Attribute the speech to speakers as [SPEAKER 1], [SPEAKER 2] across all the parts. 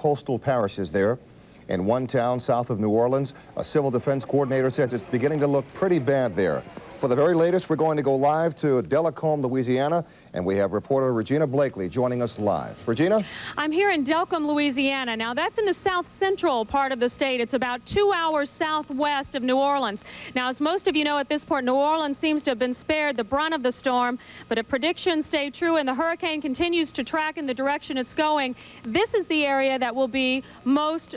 [SPEAKER 1] coastal parishes there. In one town south of New Orleans, a civil defense coordinator says it's beginning to look pretty bad there. For the very latest, we're going to go live to Delacombe, Louisiana, and we have reporter Regina Blakely joining us live. Regina?
[SPEAKER 2] I'm here in Delcombe, Louisiana. Now, that's in the south-central part of the state. It's about 2 hours southwest of New Orleans. Now, as most of you know at this point, New Orleans seems to have been spared the brunt of the storm, but if predictions stay true and the hurricane continues to track in the direction it's going, this is the area that will be most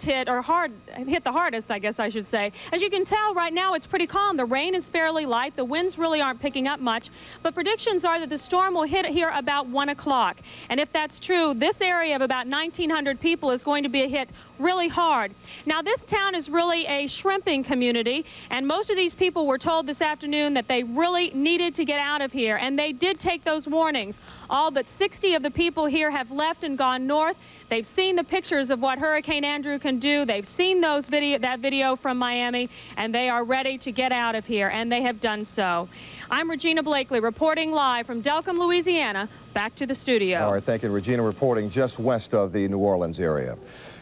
[SPEAKER 2] hit the hardest, I guess I should say. As you can tell, right now it's pretty calm. The rain is fairly light. The winds really aren't picking up much, but predictions are that the storm will hit here about 1 o'clock. And if that's true, this area of about 1,900 people is going to be hit really hard. Now, this town is really a shrimping community, and most of these people were told this afternoon that they really needed to get out of here, and they did take those warnings. All but 60 of the people here have left and gone north. They've seen the pictures of what Hurricane Andrew can do. They've seen that video from Miami, and they are ready to get out of here, and they have done so. I'm Regina Blakely reporting live from Delcombe, Louisiana. Back to the studio.
[SPEAKER 1] All right, thank you, Regina, reporting just west of the New Orleans area.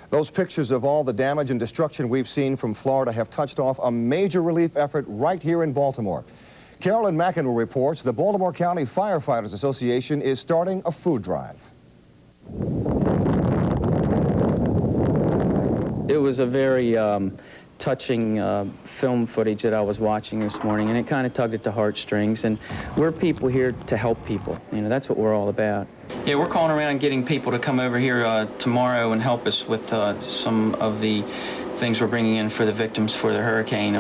[SPEAKER 1] Those pictures of all the damage and destruction we've seen from Florida have touched off a major relief effort right here in Baltimore. Carolyn McEnroe reports the Baltimore County Firefighters Association is starting a food drive.
[SPEAKER 3] It was a very touching film footage that I was watching this morning, and it kind of tugged at the heartstrings. And we're people here to help people. You know, that's what we're all about. Yeah, we're calling around getting people to come over here tomorrow and help us with some of the things we're bringing in for the victims for the hurricane.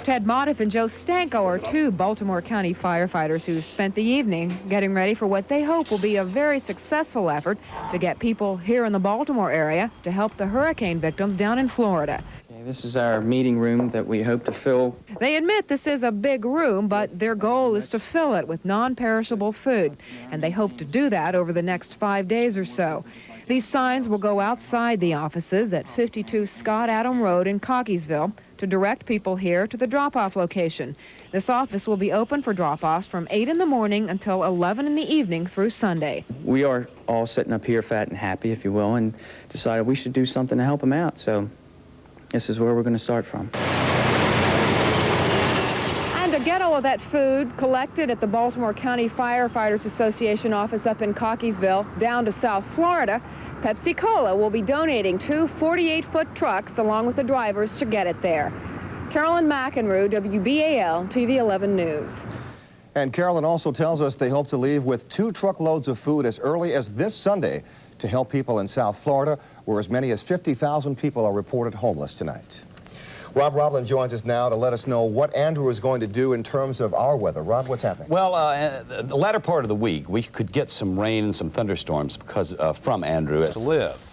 [SPEAKER 4] Ted Modoff and Joe Stanko are two Baltimore County firefighters who spent the evening getting ready for what they hope will be a very successful effort to get people here in the Baltimore area to help the hurricane victims down in Florida.
[SPEAKER 3] Okay, this is our meeting room that we hope to fill.
[SPEAKER 4] They admit this is a big room, but their goal is to fill it with non-perishable food, and they hope to do that over the next 5 days or so. These signs will go outside the offices at 52 Scott Adam Road in Cockeysville to direct people here to the drop-off location. This office will be open for drop-offs from 8 in the morning until 11 in the evening through Sunday.
[SPEAKER 3] We are all sitting up here fat and happy, if you will, and decided we should do something to help them out. So this is where we're going to start from.
[SPEAKER 4] And to get all of that food collected at the Baltimore County Firefighters Association office up in Cockeysville down to South Florida, Pepsi-Cola will be donating 2 48-foot trucks along with the drivers to get it there. Carolyn McEnroe, WBAL TV 11 News.
[SPEAKER 1] And Carolyn also tells us they hope to leave with 2 truckloads of food as early as this Sunday to help people in South Florida, where as many as 50,000 people are reported homeless tonight. Rob Roblin joins us now to let us know what Andrew is going to do in terms of our weather. Rob, what's happening?
[SPEAKER 5] Well, the latter part of the week, we could get some rain and some thunderstorms because from Andrew.
[SPEAKER 6] To live.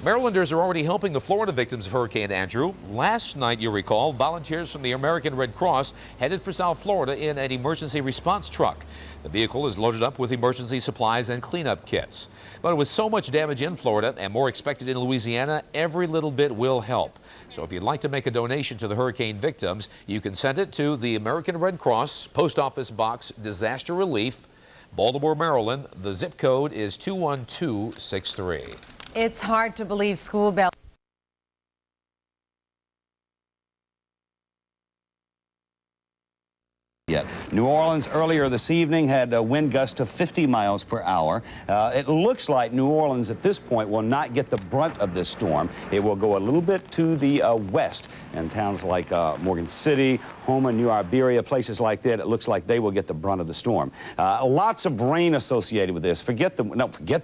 [SPEAKER 6] Marylanders are already helping the Florida victims of Hurricane Andrew. Last night, you recall, volunteers from the American Red Cross headed for South Florida in an emergency response truck. The vehicle is loaded up with emergency supplies and cleanup kits. But with so much damage in Florida and more expected in Louisiana, every little bit will help. So if you'd like to make a donation to the hurricane victims, you can send it to the American Red Cross, Post Office Box, Disaster Relief, Baltimore, Maryland. The zip code is 21263.
[SPEAKER 7] It's hard to believe school bells.
[SPEAKER 5] Yet. New Orleans earlier this evening had a wind gust of 50 miles per hour. It looks like New Orleans at this point will not get the brunt of this storm. It will go a little bit to the west, and towns like Morgan City, Houma, New Iberia, places like that, it looks like they will get the brunt of the storm. Lots of rain associated with this. Forget the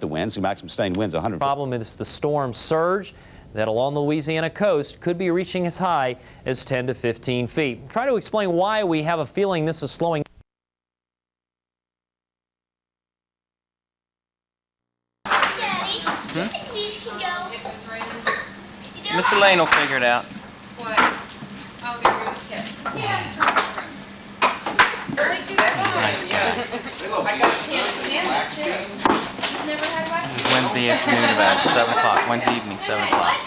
[SPEAKER 5] winds. The maximum sustained winds 100.
[SPEAKER 8] Problem is the storm surge that along the Louisiana coast could be reaching as high as 10 to 15 feet. Try to explain why we have a feeling this is slowing.
[SPEAKER 9] Daddy, you think these can go?
[SPEAKER 3] Miss Elaine will figure it out.
[SPEAKER 7] What? Oh, there goes Ted.
[SPEAKER 3] Nice guy.
[SPEAKER 7] I got sandwiches. You've never had wax?
[SPEAKER 3] This is Wednesday afternoon about 7 o'clock. Wednesday evening, 7 o'clock.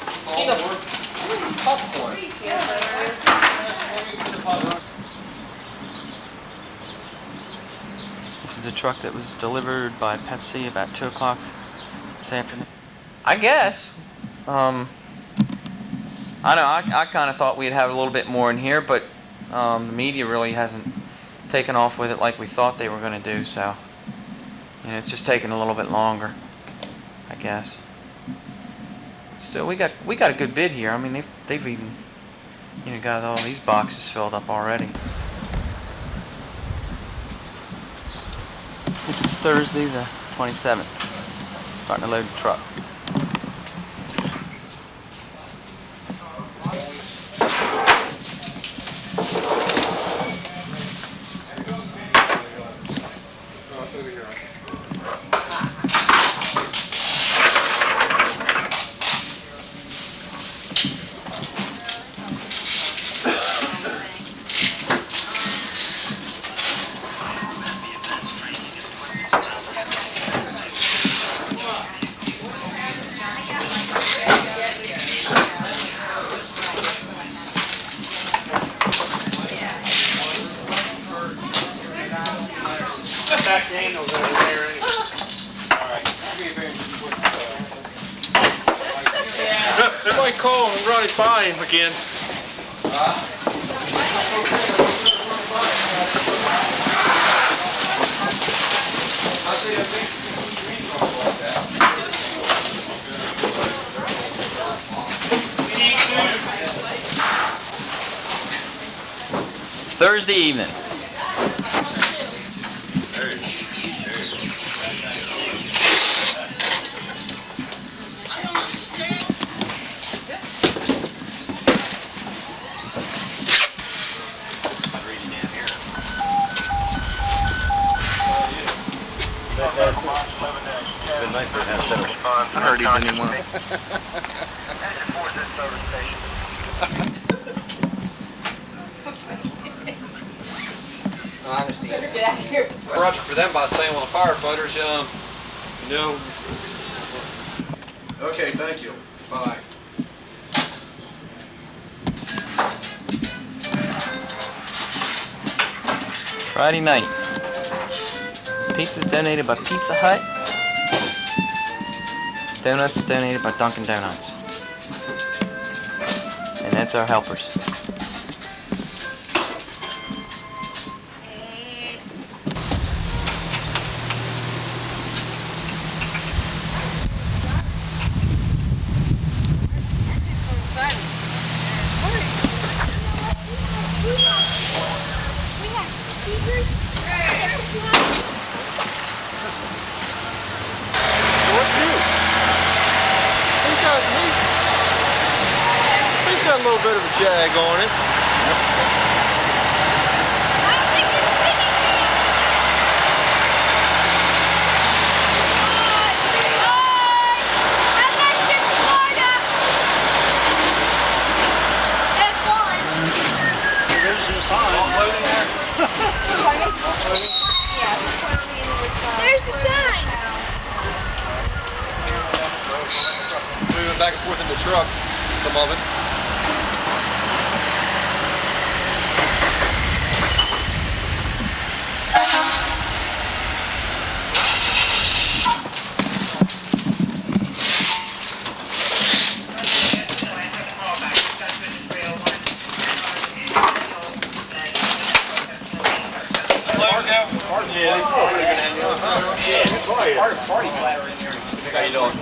[SPEAKER 3] This is a truck that was delivered by Pepsi about 2 o'clock this afternoon. I guess. I know. I kind of thought we'd have a little bit more in here, but the media really hasn't taken off with it like we thought they were going to do. So, you know, it's just taking a little bit longer, I guess. Still, we got a good bid here. I mean, they've even, you know, got all these boxes filled up already. This is Thursday, the 27th. Starting to load the truck.
[SPEAKER 10] Somebody call and run it by him again.
[SPEAKER 3] Thursday evening.
[SPEAKER 10] I heard he didn't want to.
[SPEAKER 3] I understand.
[SPEAKER 7] Get out of here.
[SPEAKER 10] Project for them by saying, well, the firefighters, you know. Okay, thank you. Bye.
[SPEAKER 3] Friday night. Pizza's donated by Pizza Hut. Donuts donated by Dunkin' Donuts. And that's our helpers.
[SPEAKER 10] He's got a little bit of a jag on it.
[SPEAKER 9] There's the sign. There's the sign.
[SPEAKER 10] Moving back and forth in the truck, some of it.
[SPEAKER 5] Party platter in here. How you doing?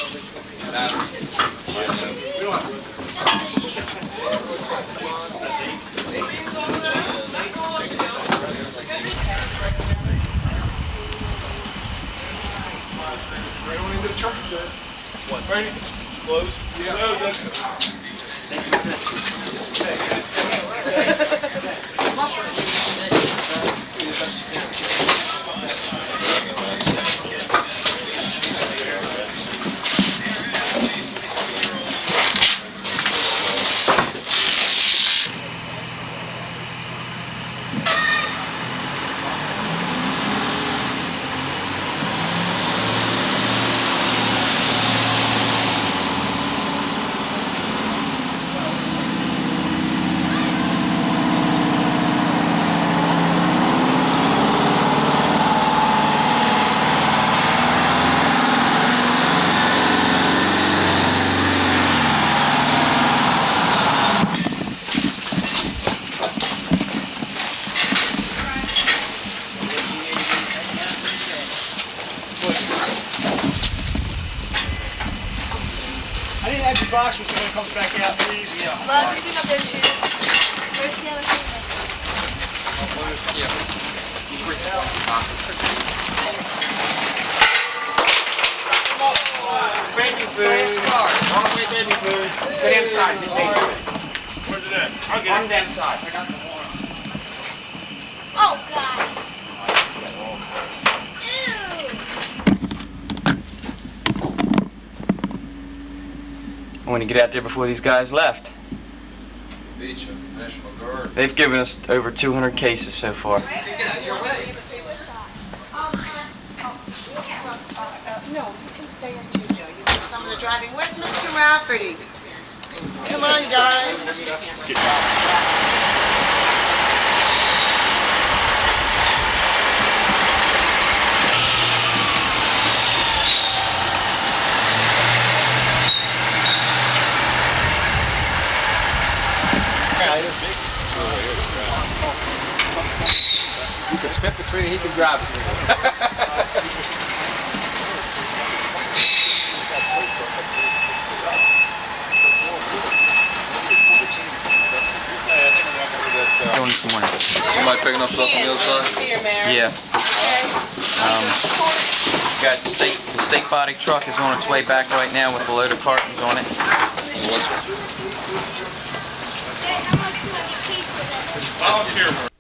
[SPEAKER 10] Right on into the truck, sir. What? Right. Close. Yeah.
[SPEAKER 11] I didn't have your box when someone comes back out. Please, yeah.
[SPEAKER 7] Love, everything up there, shoot. Where's the other thing?
[SPEAKER 11] Baby food. On the way, baby food. Go down the side. Where's it at? I'll get it. I'm down the side. I got the water.
[SPEAKER 9] Oh, God.
[SPEAKER 3] I want to get out there before these guys left.
[SPEAKER 10] Beach, National Guard.
[SPEAKER 3] They've given us over 200 cases so far.
[SPEAKER 7] No, you can stay in too, Joe. You did some of the driving. Where's Mr. Rafferty? Come on, guys.
[SPEAKER 10] You can spit between it, he can drive between it.
[SPEAKER 3] Going this morning.
[SPEAKER 10] Somebody picking up stuff on the other side?
[SPEAKER 7] Here, Mary.
[SPEAKER 3] Yeah. Got the state body truck is on its way back right now with a load of cartons on it.
[SPEAKER 10] Let's go.
[SPEAKER 9] How much do I get paid for that?
[SPEAKER 10] Volunteer work.